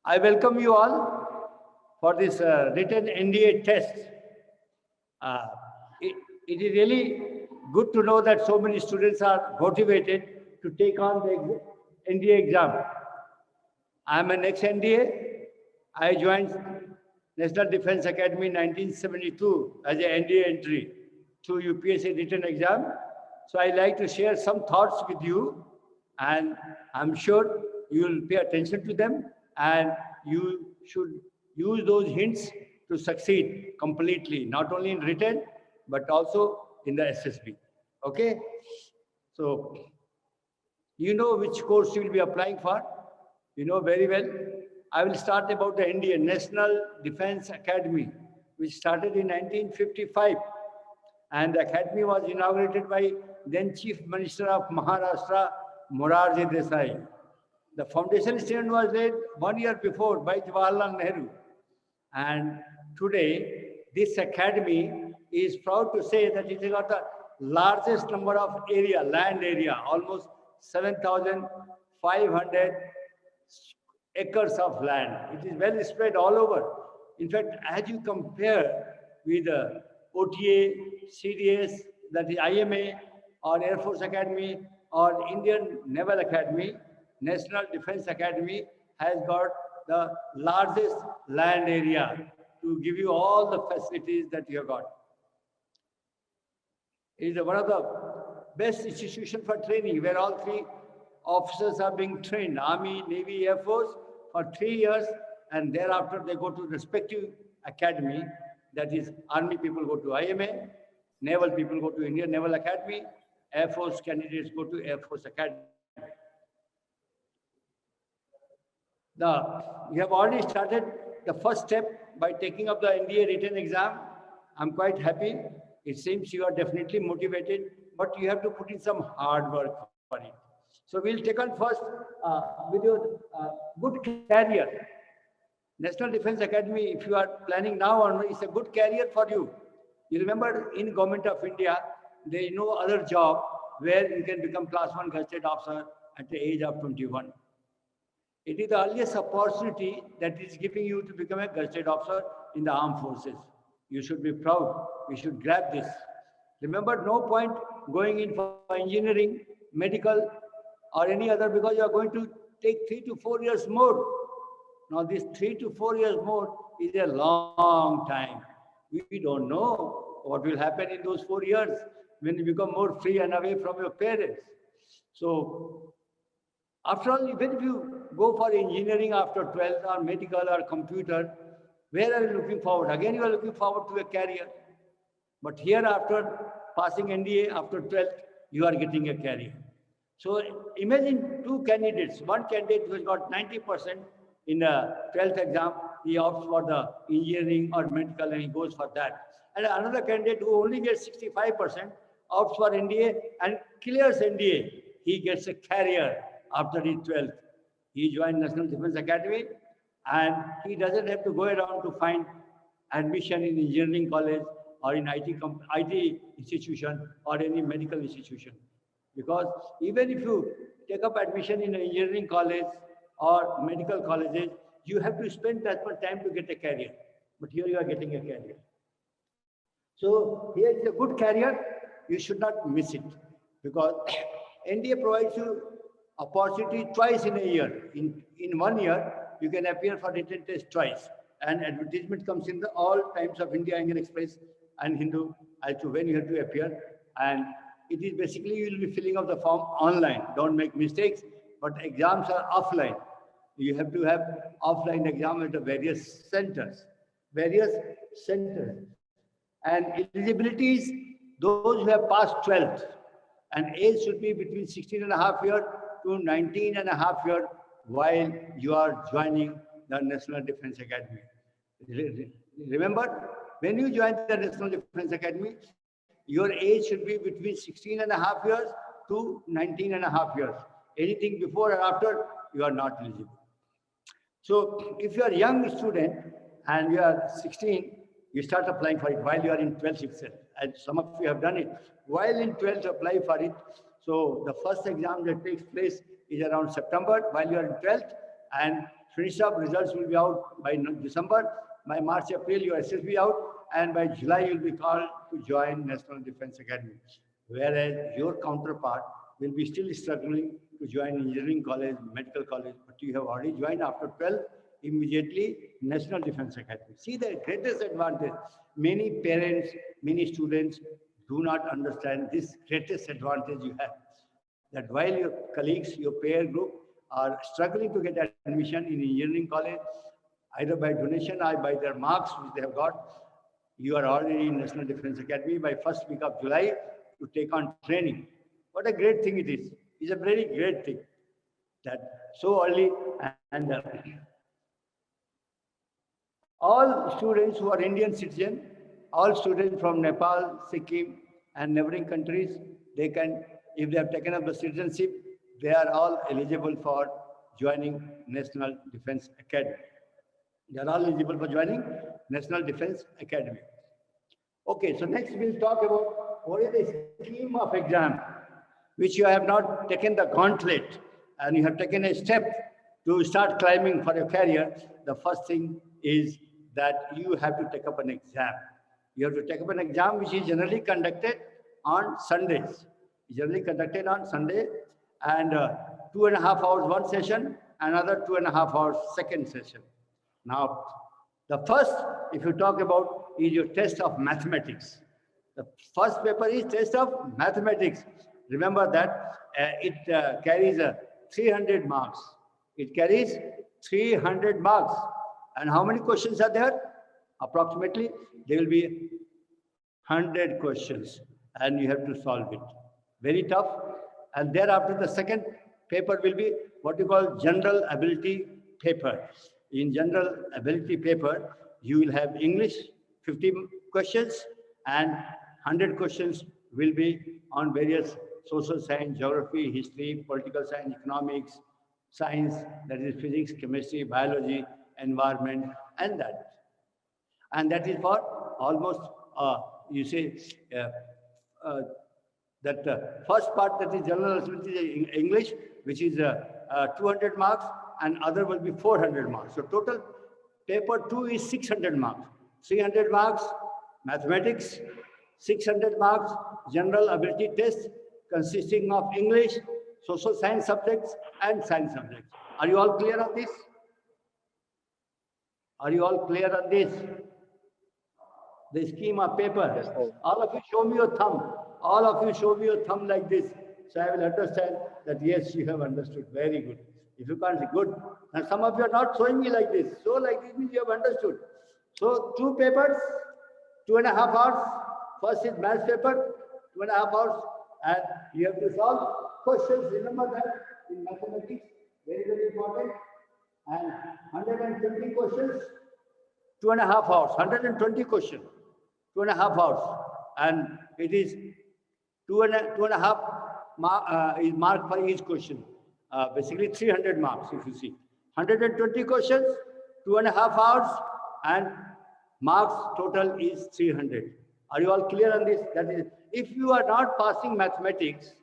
I welcome you all for this written NDA test. Uh, it, it is really good to know that so many students are motivated to take on the NDA exam. I am an ex-NDA. I joined National Defense Academy in 1972 as an NDA entry to UPSC written exam. So I like to share some thoughts with you, and I'm sure you will pay attention to them, and you should use those hints to succeed completely, not only in written, but also in the SSB. Okay? So, you know which course you will be applying for? You know very well. I will start about the Indian National Defense Academy, which started in 1955. And the academy was inaugurated by then Chief Minister of Maharashtra, Morarji Desai. The foundation stone was laid 1 year before by Jawaharlal Nehru. And today, this academy is proud to say that it has got the largest number of area, land area, almost 7,500 acres of land. It is well spread all over. In fact, as you compare with the OTA, CDS, that is IMA, or Air Force Academy, or Indian Naval Academy, National Defense Academy has got the largest land area to give you all the facilities that you have got. It is one of the best institutions for training, where all three officers are being trained, Army, Navy, Air Force, for 3 years, and thereafter they go to respective academy. That is, Army people go to IMA, Naval people go to Indian Naval Academy, Air Force candidates go to Air Force Academy. We have already started the first step by taking up the NDA written exam. I'm quite happy. It seems you are definitely motivated, but you have to put in some hard work for it. So we'll take on first with your good career. National Defense Academy, if you are planning now on, it's a good career for you. You remember in Government of India, there is no other job where you can become class 1 gazetted officer at the age of 21. It is the earliest opportunity that is giving you to become a gazetted officer in the armed forces. You should be proud. You should grab this. Remember, no point going in for engineering, medical, or any other, because you are going to take 3 to 4 years more. Now, this 3 to 4 years more is a long time. We don't know what will happen in those 4 years when you become more free and away from your parents. So, after all, even if you go for engineering after 12th, or medical, or computer, where are you looking forward? Again, you are looking forward to a career. But here, after passing NDA after 12th, you are getting a career. So imagine two candidates. One candidate who has got 90% in the 12th exam, he opts for the engineering or medical and he goes for that. And another candidate who only gets 65%, opts for NDA and clears NDA. He gets a career after his 12th. He joined National Defense Academy, and he doesn't have to go around to find admission in engineering college or in IT institution or any medical institution. Because even if you take up admission in an engineering college or medical colleges, you have to spend that much time to get a career. But here you are getting a career. So here is a good career. You should not miss it, because NDA provides you opportunity twice in a year. In 1 year, you can appear for written test twice. And advertisement comes in the all times of India, Indian Express and Hindu as to when you have to appear. And it is basically, you will be filling up the form online. Don't make mistakes, but exams are offline. You have to have offline exam at the various centers. And eligibility is those who have passed 12th. And age should be between 16 and a half year to 19 and a half year while you are joining the National Defense Academy. Remember, when you join the National Defense Academy, your age should be between 16 and a half years to 19 and a half years. Anything before or after, you are not eligible. So if you are a young student and you are 16, you start applying for it while you are in 12th itself. And some of you have done it. While in 12th, apply for it. So the first exam that takes place is around September while you are in 12th, And finish up results will be out by December. By March, April, your SSB out, and by July, you'll be called to join National Defense Academy. Whereas your counterpart will be still struggling to join engineering college, medical college, but you have already joined after 12, immediately National Defense Academy. See the greatest advantage. Many parents, many students do not understand this greatest advantage you have. That while your colleagues, your peer group are struggling to get admission in engineering college, either by donation or by their marks which they have got, you are already in National Defense Academy by first week of July to take on training. What a great thing it is. It's a very great thing that so early, and all students who are Indian citizens, all students from Nepal, Sikkim, and neighboring countries, they can, if they have taken up the citizenship, they are all eligible for joining National Defense Academy. They are all eligible for joining National Defense Academy. Okay, so next we'll talk about what is the scheme of exam, which you have not taken the gauntlet and you have taken a step to start climbing for your career. The first thing is that you have to take up an exam. You have to take up an exam which is generally conducted on Sundays. Generally conducted on Sunday, and 2.5 hours one session, another 2.5 hours second session. Now, the first, if you talk about, is your test of mathematics. The first paper is test of mathematics. Remember that it carries 300 marks. It carries 300 marks. And how many questions are there? Approximately, there will be 100 questions, and you have to solve it. Very tough. And thereafter, the second paper will be what you call general ability paper. In general ability paper, you will have English, 50 questions, and 100 questions will be on various social science, geography, history, political science, economics, science, that is physics, chemistry, biology, environment, and that. And that is for almost, you say, that first part, that is general ability English, which is 200 marks, and other will be 400 marks. So total paper 2 is 600 marks. 300 marks mathematics, 600 marks general ability test consisting of English, social science subjects, and science subjects. Are you all clear on this? Are you all clear on this? The scheme of paper. Yes, all of you show me your thumb. All of you show me your thumb like this. So I will understand that yes, you have understood. Very good. If you can't say good, and some of you are not showing me like this. So like this means you have understood. So 2 papers, 2.5 hours. First is maths paper, 2.5 hours, and you have to solve questions. Remember that in mathematics, very, very important. And 120 questions, 2.5 hours. 120 questions, 2.5 hours, and it is 2.5 is marked for each question. Basically 300 marks, if you see. 120 questions, 2.5 hours, and marks total is 300. Are you all clear on this? That is, if you are not passing mathematics,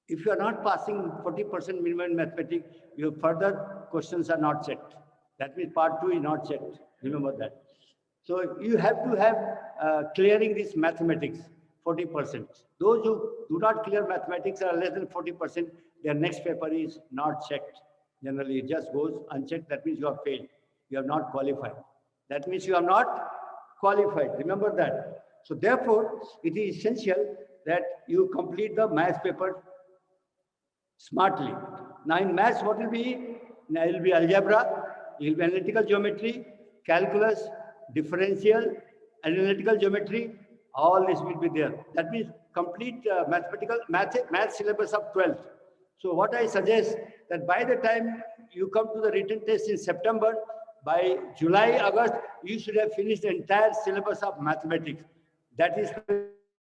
if you are not passing 40% minimum in mathematics, your further questions are not checked. That means part 2 is not checked. Remember that. So you have to have clearing this mathematics, 40%. Those who do not clear mathematics are less than 40%, their next paper is not checked. Generally, it just goes unchecked. That means you have failed. You have not qualified. That means you are not qualified. Remember that. So therefore, it is essential that you complete the maths paper smartly. Now in maths, what will be? Now it will be algebra, it will be analytical geometry, calculus, differential, analytical geometry, all this will be there. That means complete math syllabus of 12th. So what I suggest that by the time you come to the written test in September, by July, August, you should have finished the entire syllabus of mathematics. That is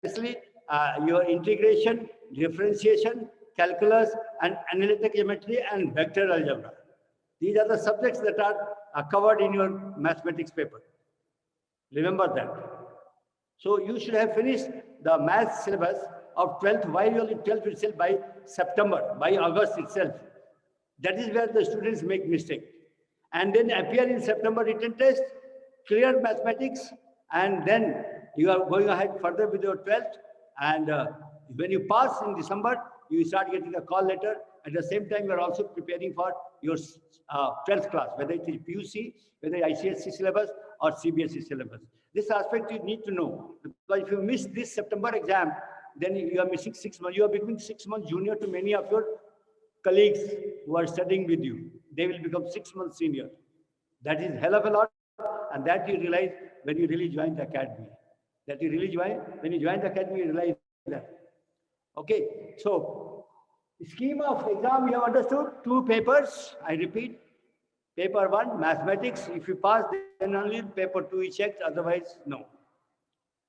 especially your integration, differentiation, calculus, and analytic geometry, and vector algebra. These are the subjects that are covered in your mathematics paper. Remember that. So you should have finished the math syllabus of 12th, while you're in 12th itself, by September, by August itself. That is where the students make mistake. And then appear in September written test, clear mathematics, and then you are going ahead further with your 12th. And when you pass in December, you start getting a call letter. At the same time, you are also preparing for your 12th class, whether it is PUC, whether ICSE syllabus or CBSE syllabus. This aspect you need to know, because if you miss this September exam, then you are missing 6 months. You are becoming 6 months junior to many of your colleagues who are studying with you. They will become 6 months senior. That is hell of a lot, and that you realize when you really join the academy. That you really join, when you join the academy, you realize that. Okay, so scheme of exam, you have understood 2 papers. I repeat, paper 1, mathematics. If you pass, then only paper 2 is checked, otherwise no.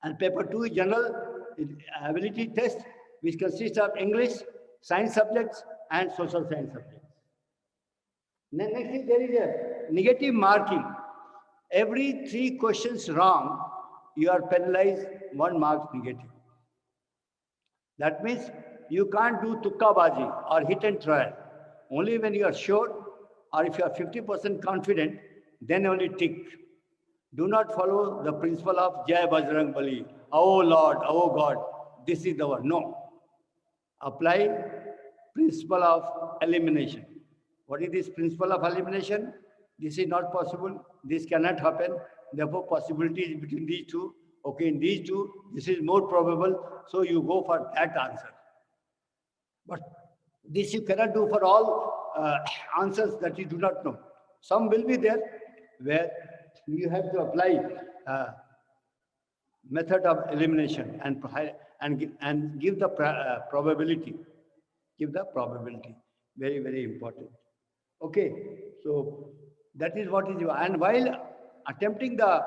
And paper 2 is general ability test, which consists of English, science subjects, and social science subjects. Next thing, there is a negative marking. Every 3 questions wrong, you are penalized 1 mark negative. That means you can't do tukkabaji or hit and trial. Only when you are sure, or if you are 50% confident, then only tick. Do not follow the principle of Jai Bajrang Bali. Oh Lord, oh God, this is the one. No. Apply principle of elimination. What is this principle of elimination? This is not possible. This cannot happen. Therefore, possibility is between these 2. Okay, in these 2, this is more probable. So you go for that answer. But this you cannot do for all answers that you do not know. Some will be there where you have to apply method of elimination and give the probability. Give the probability. Very, very important. Okay, so that is what is your, and while attempting the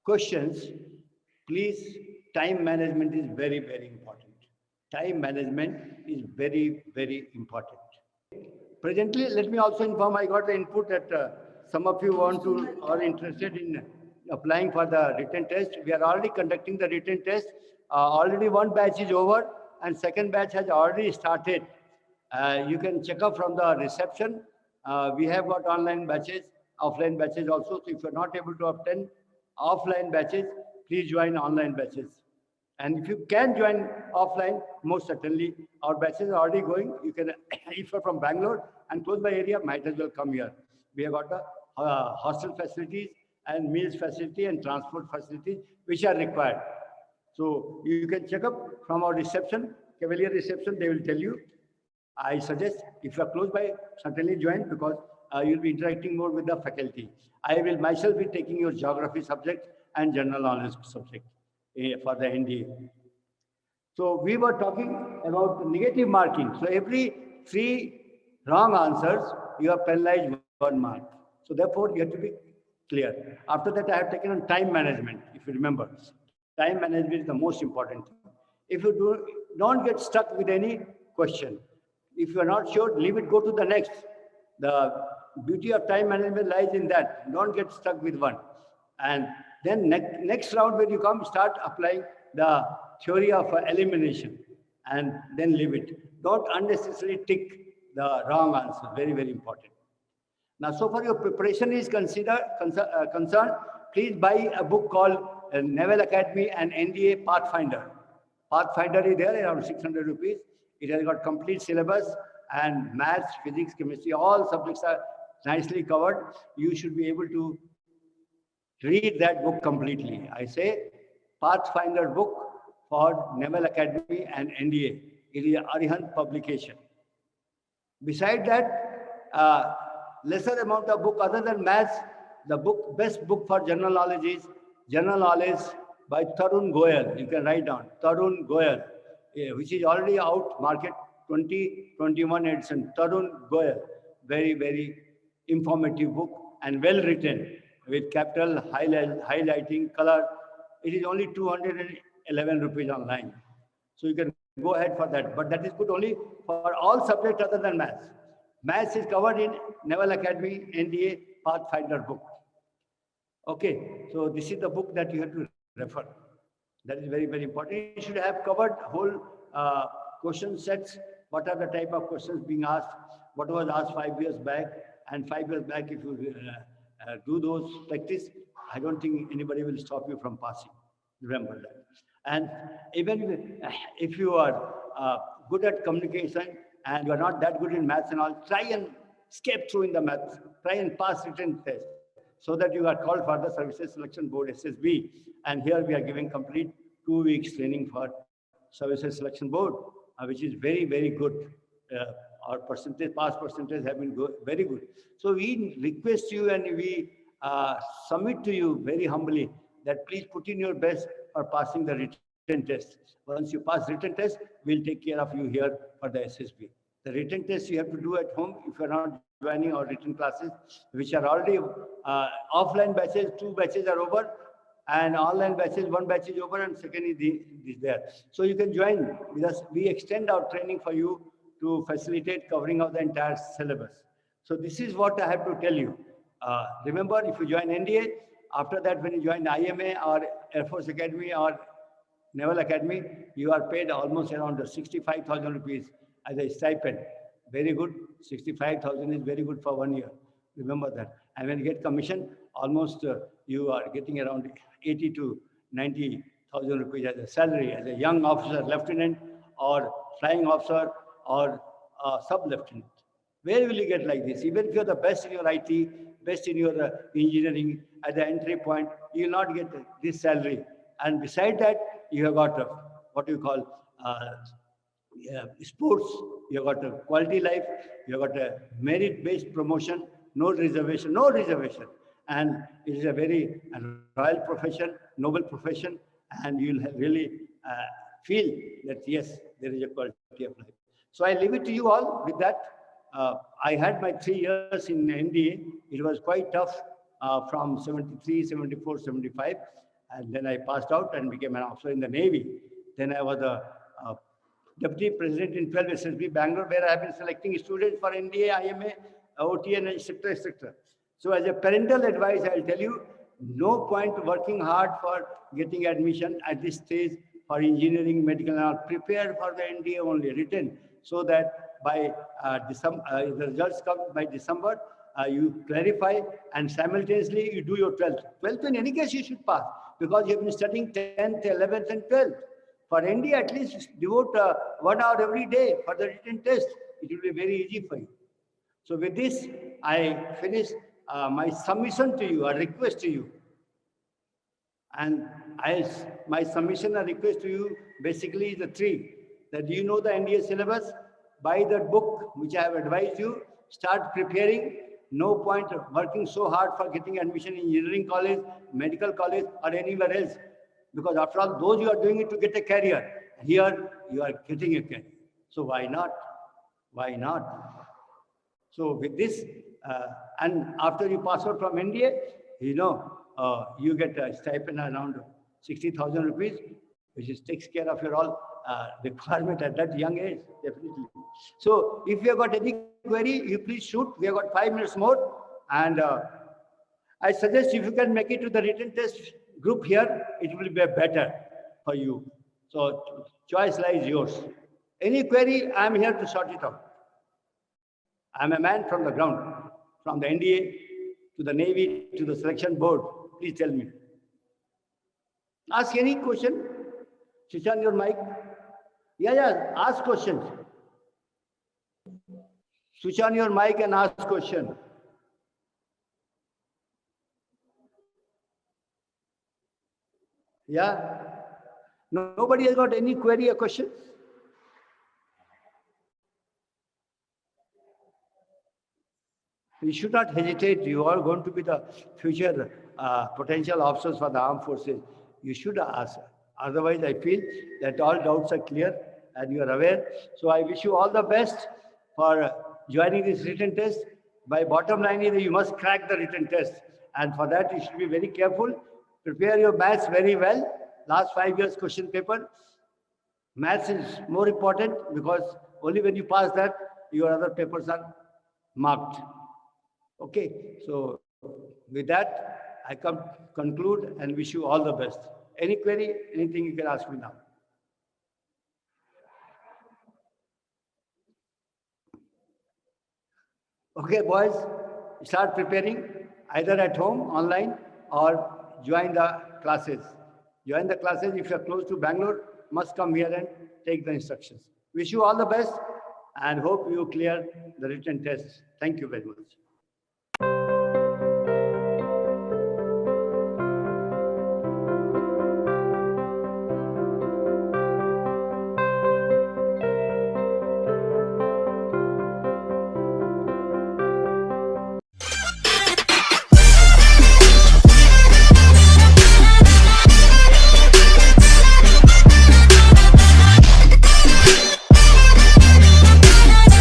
questions, please, time management is very, very important. Time management is very, very important. Presently, let me also inform, I got the input that some of you want to or interested in applying for the written test. We are already conducting the written test. Already 1 batch is over and 2nd batch has already started. You can check up from the reception. We have got online batches, offline batches also. So if you're not able to attend offline batches, please join online batches. And if you can join offline, most certainly our batches are already going. You can, if you're from Bangalore and close by area, might as well come here. We have got the hostel facilities and meals facility and transport facilities which are required. So you can check up from our reception, Cavalier reception, they will tell you. I suggest if you are close by, certainly join, because you'll be interacting more with the faculty. I will myself be taking your geography subject and general knowledge subject for the NDA. So we were talking about negative marking. So every 3 wrong answers, you are penalized 1 mark. So therefore, you have to be clear. After that, I have taken on time management, if you remember. Time management is the most important thing. If you don't get stuck with any question, if you are not sure, leave it, go to the next. The beauty of time management lies in that. Don't get stuck with one. And then next round, when you come, start applying the theory of elimination and then leave it. Don't unnecessarily tick the wrong answer. Very, very important. Now, so far your preparation is concerned, please buy a book called Naval Academy and NDA Pathfinder. Pathfinder is there, around 600 rupees. It has got complete syllabus and maths, physics, chemistry, all subjects are nicely covered. You should be able to read that book completely. I say Pathfinder book for Naval Academy and NDA. It is an Arihant publication. Beside that, lesser amount of book other than maths, the book, best book for general knowledge is General Knowledge by Tarun Goyal. You can write down Tarun Goyal, which is already out market 2021 edition. Tarun Goyal, very, very informative book and well written with capital highlighting color. It is only 211 rupees online. So you can go ahead for that. But that is good only for all subjects other than maths. Maths is covered in Naval Academy NDA Pathfinder book. Okay, so this is the book that you have to refer. That is very, very important. You should have covered whole question sets. What are the type of questions being asked? what was asked 5 years back, and 5 years back, if you do those practice, I don't think anybody will stop you from passing. Remember that. And even if you are good at communication and you are not that good in maths and all, try and escape through in the maths. Try and pass written test so that you are called for the Services Selection Board SSB. And here we are giving complete 2 weeks training for Services Selection Board, which is very, very good. Our percentage, pass percentage have been good, very good. So we request you and we submit to you very humbly that please put in your best for passing the written test. Once you pass written test, we'll take care of you here for the SSB. The written test you have to do at home if you're not joining our written classes, which are already offline batches, 2 batches are over, and online batches, 1 batch is over, and second is there. So you can join with us. We extend our training for you to facilitate covering of the entire syllabus. So this is what I have to tell you. Remember, if you join NDA, after that, when you join IMA or Air Force Academy or Naval Academy, you are paid almost around 65,000 rupees as a stipend. Very good. 65,000 is very good for 1 year. Remember that. And when you get commission, almost you are getting around 80 to 90,000 rupees as a salary, as a young officer, lieutenant, or flying officer, or sub-lieutenant. Where will you get like this? Even if you're the best in your IT, best in your engineering, at the entry point, you will not get this salary. And beside that, you have got what you call sports, you have got a quality life, you have got a merit-based promotion, no reservation, no reservation. And it is a very royal profession, noble profession, and you'll really feel that, yes, there is a quality of life. So I leave it to you all with that. I had my 3 years in NDA. It was quite tough from 73, 74, 75. And then I passed out and became an officer in the Navy. Then I was a deputy president in 12 SSB Bangalore, where I have been selecting students for NDA, IMA, OTN, etc., etc. So as a parental advice, I'll tell you, no point working hard for getting admission at this stage for engineering, medical, and all. Prepare for the NDA only, written, so that by December, the results come by December, you clarify, and simultaneously you do your 12th. 12th in any case you should pass, because you have been studying 10th, 11th, and 12th. For NDA, at least devote 1 hour every day for the written test. It will be very easy for you. So with this, I finish my submission to you, a request to you. And my submission and request to you basically is the 3. That you know the NDA syllabus, buy that book which I have advised you, start preparing. No point of working so hard for getting admission in engineering college, medical college, or anywhere else. Because after all, those you are doing it to get a career. Here, you are getting a career. So why not? Why not? So with this, and after you pass out from NDA, you get a stipend around 60,000 rupees, which takes care of your all requirement at that young age, definitely. So if you have got any query, you please shoot. We have got 5 minutes more. And I suggest if you can make it to the written test group here, it will be better for you. So choice lies yours. Any query, I am here to sort it out. I am a man from the ground, from the NDA to the Navy to the selection board. Please tell me. Ask any question. Switch on your mic. Yeah, ask questions. Switch on your mic and ask question. Yeah? Nobody has got any query or question? You should not hesitate. You are going to be the future potential officers for the armed forces. You should ask. Otherwise, I feel that all doubts are clear and you are aware. So I wish you all the best for joining this written test. My bottom line is that you must crack the written test. And for that, you should be very careful. Prepare your maths very well. Last 5 years question paper. Maths is more important because only when you pass that, your other papers are marked. Okay, so with that, I conclude and wish you all the best. Any query, anything you can ask me now. Okay, boys, start preparing either at home, online, or join the classes. Join the classes. If you're close to Bangalore, must come here and take the instructions. Wish you all the best and hope you clear the written test. Thank you very much.